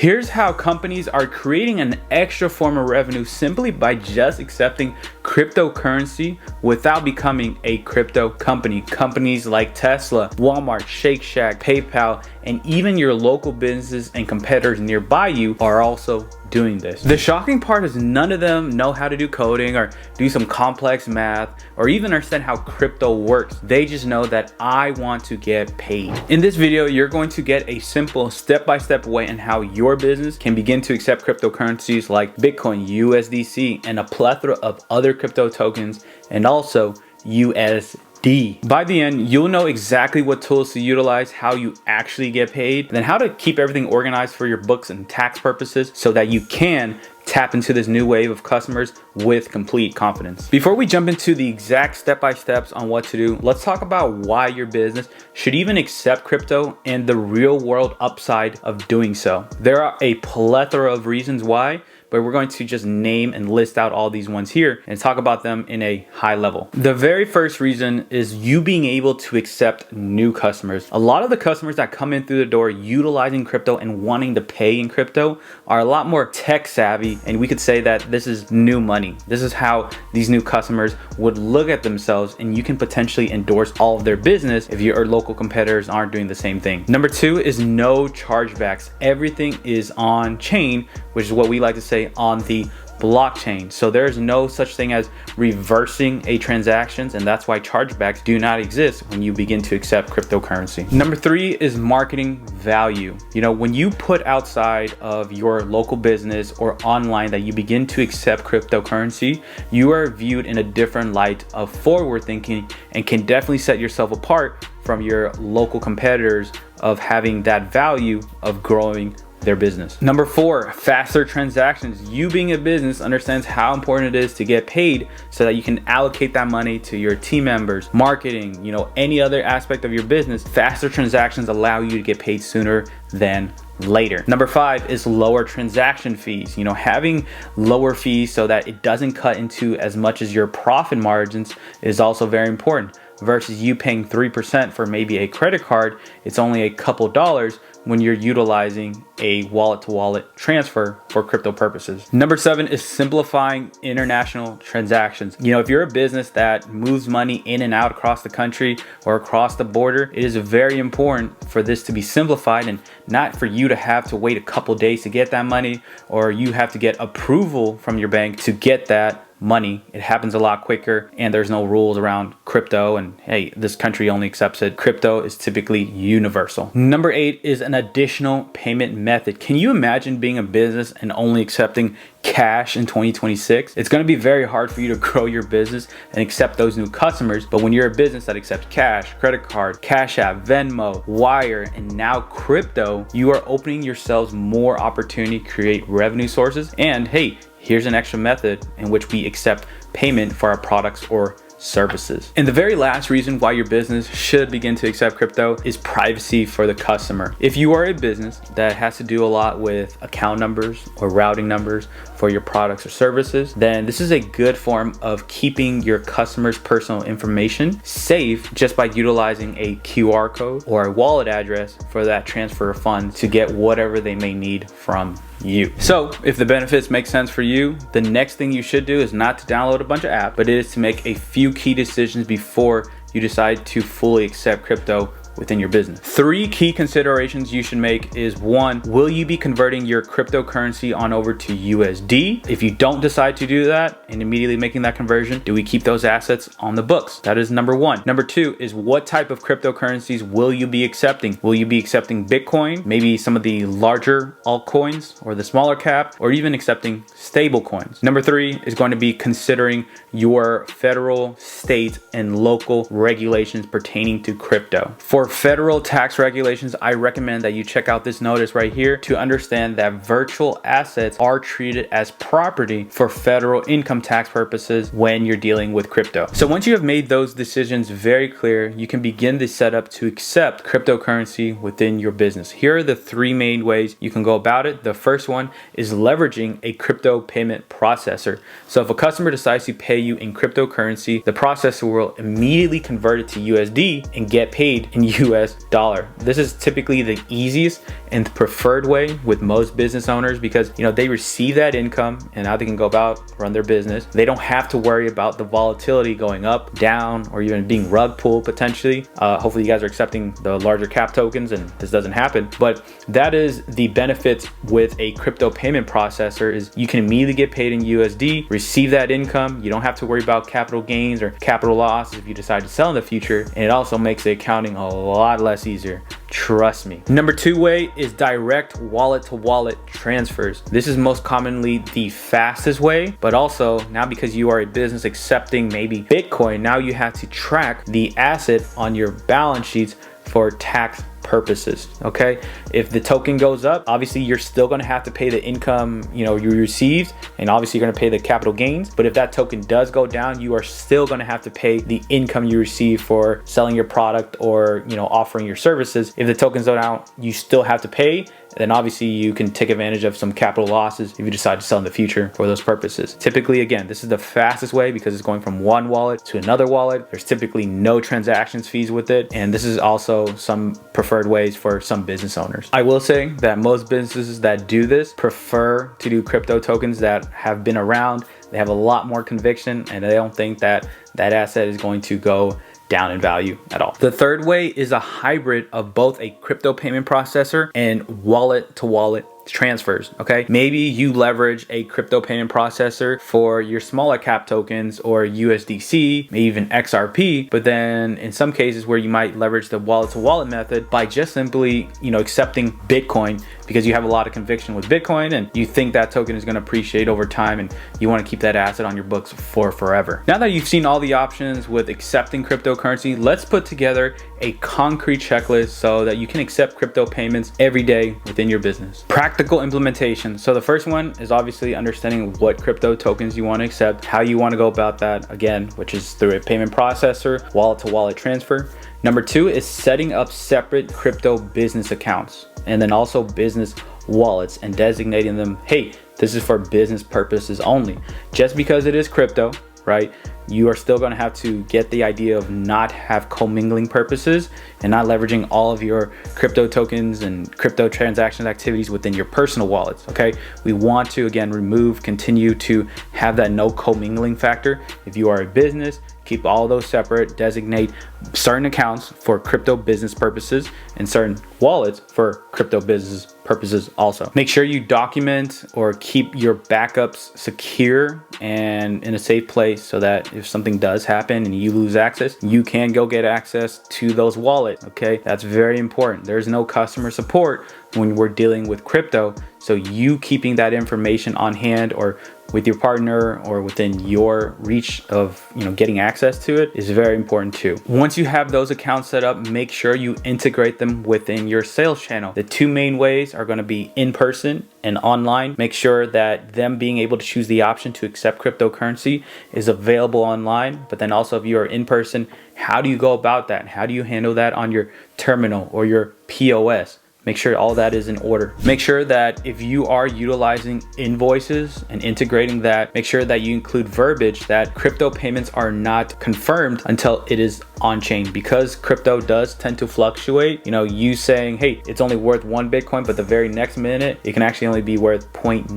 Here's how companies are creating an extra form of revenue simply by just accepting cryptocurrency without becoming a crypto company. Companies like Tesla, Walmart, Shake Shack, PayPal, and even your local businesses and competitors nearby you are also doing this. The shocking part is none of them know how to do coding or do some complex math or even understand how crypto works. They just know that I want to get paid. In this video, you're going to get a simple step-by-step way on how your business can begin to accept cryptocurrencies like Bitcoin, USDC, and a plethora of other crypto tokens, and also USDC. By the end, you'll know exactly what tools to utilize, how you actually get paid, then how to keep everything organized for your books and tax purposes so that you can tap into this new wave of customers with complete confidence. Before we jump into the exact step-by-steps on what to do, let's talk about why your business should even accept crypto and the real world upside of doing so. There are a plethora of reasons why, but we're going to just name and list out all these ones here and talk about them in a high level. The very first reason is you being able to accept new customers. A lot of the customers that come in through the door utilizing crypto and wanting to pay in crypto are a lot more tech savvy, and we could say that this is new money. This is how these new customers would look at themselves, and you can potentially endorse all of their business if your local competitors aren't doing the same thing. Number two is no chargebacks. Everything is on chain, which is what we like to say on the blockchain. So there's no such thing as reversing a transactions, and that's why chargebacks do not exist when you begin to accept cryptocurrency. Number three is marketing value. You know, when you put outside of your local business or online that you begin to accept cryptocurrency, you are viewed in a different light of forward thinking and can definitely set yourself apart from your local competitors of having that value of growing their business. Number four, faster transactions. You being a business understands how important it is to get paid so that you can allocate that money to your team members, marketing, any other aspect of your business. Faster transactions allow you to get paid sooner than later. Number five is lower transaction fees. Having lower fees so that it doesn't cut into as much as your profit margins is also very important. Versus you paying 3% for maybe a credit card, it's only a couple dollars when you're utilizing a wallet-to-wallet transfer for crypto purposes. Number seven is simplifying international transactions. If you're a business that moves money in and out across the country or across the border, it is very important for this to be simplified and not for you to have to wait a couple days to get that money, or you have to get approval from your bank to get that money. It happens a lot quicker, and there's no rules around crypto, and hey, this country only accepts it. Crypto is typically universal. Number eight is an additional payment method. Can you imagine being a business and only accepting cash in 2026? It's going to be very hard for you to grow your business and accept those new customers. But when you're a business that accepts cash, credit card, Cash App, Venmo, Wire, and now crypto, you are opening yourselves more opportunity to create revenue sources. And hey, here's an extra method in which we accept payment for our products or services. And the very last reason why your business should begin to accept crypto is privacy for the customer. If you are a business that has to do a lot with account numbers or routing numbers for your products or services, then this is a good form of keeping your customers' personal information safe just by utilizing a QR code or a wallet address for that transfer of funds to get whatever they may need from you. So if the benefits make sense for you, the next thing you should do is not to download a bunch of apps, but it is to make a few key decisions before you decide to fully accept crypto within your business. Three key considerations you should make is one, will you be converting your cryptocurrency on over to USD? If you don't decide to do that and immediately making that conversion, do we keep those assets on the books? That is number one. Number two is what type of cryptocurrencies will you be accepting? Will you be accepting Bitcoin, maybe some of the larger altcoins or the smaller cap, or even accepting stable coins? Number three is going to be considering your federal, state, and local regulations pertaining to crypto. For federal tax regulations, I recommend that you check out this notice right here to understand that virtual assets are treated as property for federal income tax purposes when you're dealing with crypto. So once you have made those decisions very clear, you can begin the setup to accept cryptocurrency within your business. Here are the three main ways you can go about it. The first one is leveraging a crypto payment processor. So if a customer decides to pay you in cryptocurrency, the processor will immediately convert it to USD and get paid in US dollar. This is typically the easiest and preferred way with most business owners because they receive that income and now they can go about run their business. They don't have to worry about the volatility going up, down, or even being rug pulled potentially. Hopefully you guys are accepting the larger cap tokens and this doesn't happen. But that is the benefits with a crypto payment processor is you can immediately get paid in USD, receive that income. You don't have to worry about capital gains or capital losses if you decide to sell in the future. And it also makes the accounting a lot less easier. Trust me. Number 2 way is direct wallet to wallet transfers. This is most commonly the fastest way, but also now because you are a business accepting maybe Bitcoin, now you have to track the asset on your balance sheets for tax purposes. Okay, if the token goes up, obviously you're still going to have to pay the income you received, and obviously you're going to pay the capital gains. But if that token does go down, you are still going to have to pay the income you receive for selling your product or offering your services. If the tokens go down, you still have to pay. Then obviously you can take advantage of some capital losses if you decide to sell in the future for those purposes. Typically, again, this is the fastest way because it's going from one wallet to another wallet. There's typically no transactions fees with it. And this is also some preferred ways for some business owners. I will say that most businesses that do this prefer to do crypto tokens that have been around. They have a lot more conviction and they don't think that that asset is going to go down in value at all. The third way is a hybrid of both a crypto payment processor and wallet to wallet transfers. Okay, maybe you leverage a crypto payment processor for your smaller cap tokens or USDC, maybe even XRP, but then in some cases where you might leverage the wallet to wallet method by just simply accepting Bitcoin because you have a lot of conviction with Bitcoin and you think that token is going to appreciate over time and you want to keep that asset on your books for forever. Now that you've seen all the options with accepting cryptocurrency, let's put together a concrete checklist so that you can accept crypto payments every day within your business. Practical implementation. So the first one is obviously understanding what crypto tokens you want to accept, how you want to go about that, again, which is through a payment processor, wallet to wallet transfer. Number 2 is setting up separate crypto business accounts and then also business wallets and designating them, hey, this is for business purposes only. Just because it is crypto, right? You are still going to have to get the idea of not have commingling purposes and not leveraging all of your crypto tokens and crypto transactions activities within your personal wallets. Okay, we want to again continue to have that no commingling factor. If you are a business, keep all those separate, designate certain accounts for crypto business purposes and certain wallets for crypto business purposes also. Make sure you document or keep your backups secure and in a safe place so that if something does happen and you lose access, you can go get access to those wallets. Okay, that's very important. There's no customer support when we're dealing with crypto, so you keeping that information on hand or with your partner or within your reach of getting access to it is very important too. Once you have those accounts set up, make sure you integrate them within your sales channel. The 2 main ways are going to be in person and online. Make sure that them being able to choose the option to accept cryptocurrency is available online, but then also if you are in person, how do you go about that? How do you handle that on your terminal or your POS? Make sure all that is in order. Make sure that if you are utilizing invoices and integrating that, make sure that you include verbiage that crypto payments are not confirmed until it is on chain, because crypto does tend to fluctuate. You saying, hey, it's only worth 1 Bitcoin, but the very next minute, it can actually only be worth 0.9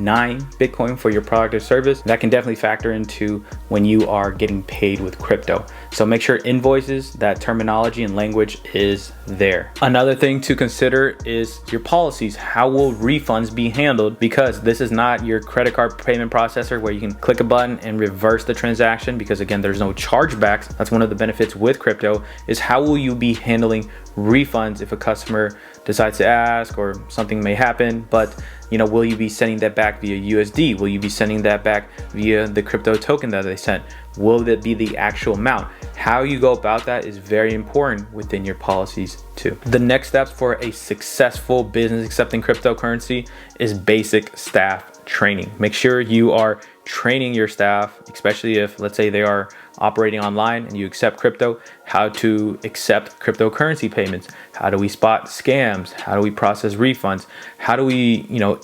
Bitcoin for your product or service. That can definitely factor into when you are getting paid with crypto. So make sure invoices, that terminology and language is there. Another thing to consider is your policies. How will refunds be handled? Because this is not your credit card payment processor where you can click a button and reverse the transaction, because again, there's no chargebacks. That's one of the benefits with crypto, is how will you be handling refunds if a customer decides to ask or something may happen, but will you be sending that back via USD? Will you be sending that back via the crypto token that they sent? Will that be the actual amount? How you go about that is very important within your policies too. The next steps for a successful business accepting cryptocurrency is basic staff training. Make sure you are training your staff, especially if, let's say, they are operating online and you accept crypto, how to accept cryptocurrency payments. How do we spot scams? How do we process refunds? How do we,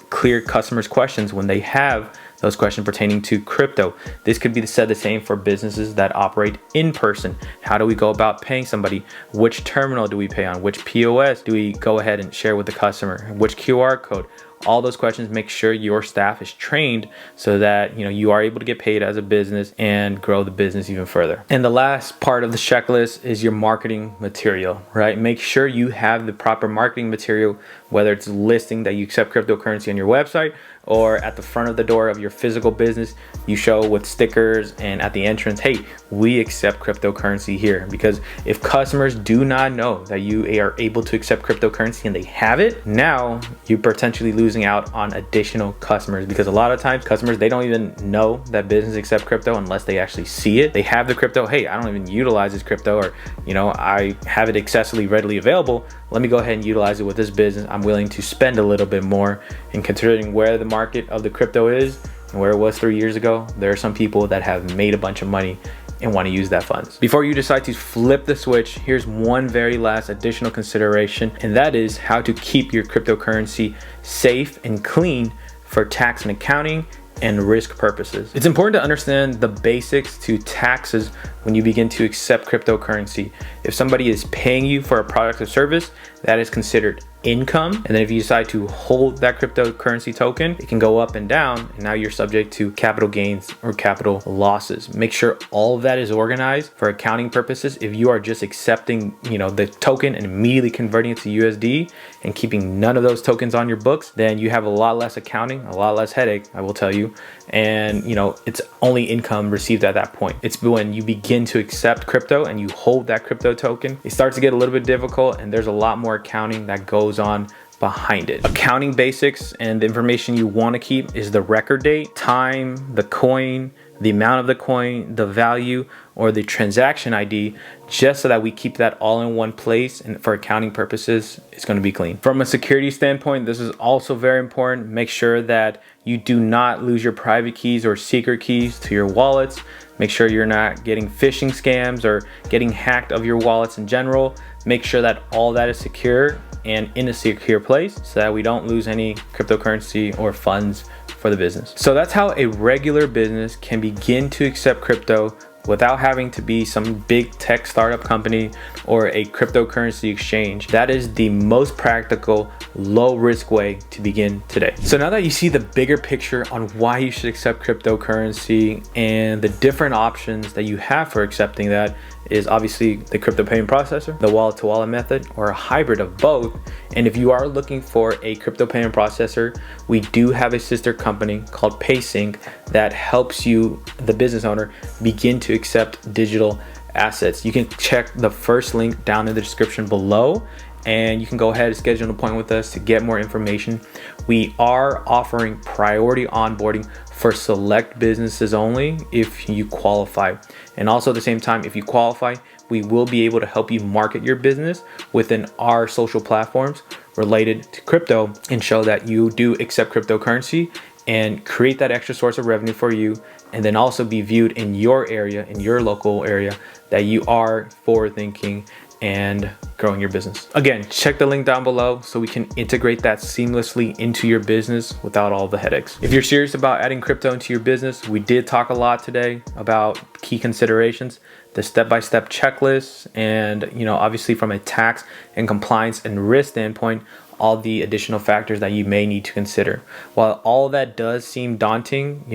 clear customers' questions when they have those questions pertaining to crypto. This could be said the same for businesses that operate in person. How do we go about paying somebody? Which terminal do we pay on? Which POS do we go ahead and share with the customer? Which QR code? All those questions, make sure your staff is trained so that you are able to get paid as a business and grow the business even further. And the last part of the checklist is your marketing material, right? Make sure you have the proper marketing material, whether it's listing that you accept cryptocurrency on your website or at the front of the door of your physical business, you show with stickers and at the entrance, hey, we accept cryptocurrency here. Because if customers do not know that you are able to accept cryptocurrency and they have it, now you're potentially losing out on additional customers, because a lot of times customers, they don't even know that businesses accept crypto unless they actually see it. They have the crypto, hey, I don't even utilize this crypto, or I have it accessibly readily available. Let me go ahead and utilize it with this business. I'm willing to spend a little bit more. And considering where the market of the crypto is and where it was 3 years ago, there are some people that have made a bunch of money and want to use that funds. Before you decide to flip the switch, here's one very last additional consideration, and that is how to keep your cryptocurrency safe and clean for tax and accounting and risk purposes. It's important to understand the basics to taxes when you begin to accept cryptocurrency. If somebody is paying you for a product or service, that is considered income. And then if you decide to hold that cryptocurrency token, it can go up and down, and now you're subject to capital gains or capital losses. Make sure all of that is organized for accounting purposes. If you are just accepting the token and immediately converting it to USD and keeping none of those tokens on your books, then you have a lot less accounting, a lot less headache, I will tell you. And it's only income received at that point. It's when you begin to accept crypto and you hold that crypto token, it starts to get a little bit difficult, and there's a lot more accounting that goes on behind it. Accounting basics and the information you want to keep is the record date, time, the coin, the amount of the coin, the value, or the transaction ID, just so that we keep that all in one place, and for accounting purposes, it's going to be clean. From a security standpoint, this is also very important. Make sure that you do not lose your private keys or secret keys to your wallets. Make sure you're not getting phishing scams or getting hacked of your wallets in general. Make sure that all that is secure and in a secure place so that we don't lose any cryptocurrency or funds for the business. So that's how a regular business can begin to accept crypto without having to be some big tech startup company or a cryptocurrency exchange. That is the most practical, low risk way to begin today. So now that you see the bigger picture on why you should accept cryptocurrency and the different options that you have for accepting that, is obviously the crypto payment processor, the wallet to wallet method, or a hybrid of both. And if you are looking for a crypto payment processor, we do have a sister company called PaySync that helps you, the business owner, begin to accept digital assets. You can check the first link down in the description below, and you can go ahead and schedule an appointment with us to get more information. We are offering priority onboarding for select businesses only if you qualify. And also at the same time, if you qualify, we will be able to help you market your business within our social platforms related to crypto and show that you do accept cryptocurrency and create that extra source of revenue for you, and then also be viewed in your area, in your local area, that you are forward thinking and growing your business. Again, check the link down below so we can integrate that seamlessly into your business without all the headaches. If you're serious about adding crypto into your business, we did talk a lot today about key considerations, the step-by-step checklist, and obviously from a tax and compliance and risk standpoint, all the additional factors that you may need to consider. While all that does seem daunting,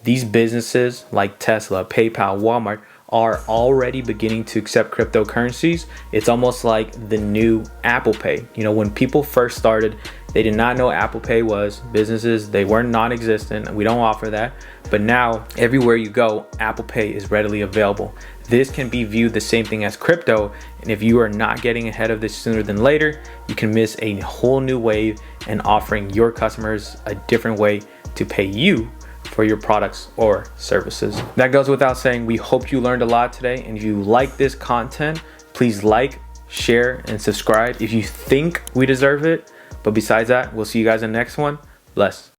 these businesses like Tesla, PayPal, Walmart are already beginning to accept cryptocurrencies. It's almost like the new Apple Pay. When people first started, they did not know Apple Pay was. Businesses, they were non-existent. We don't offer that. But now, everywhere you go, Apple Pay is readily available. This can be viewed the same thing as crypto. And if you are not getting ahead of this sooner than later, you can miss a whole new wave and offering your customers a different way to pay you for your products or services. That goes without saying. We hope you learned a lot today. And if you like this content, please like, share, and subscribe if you think we deserve it. But besides that, we'll see you guys in the next one. Bless.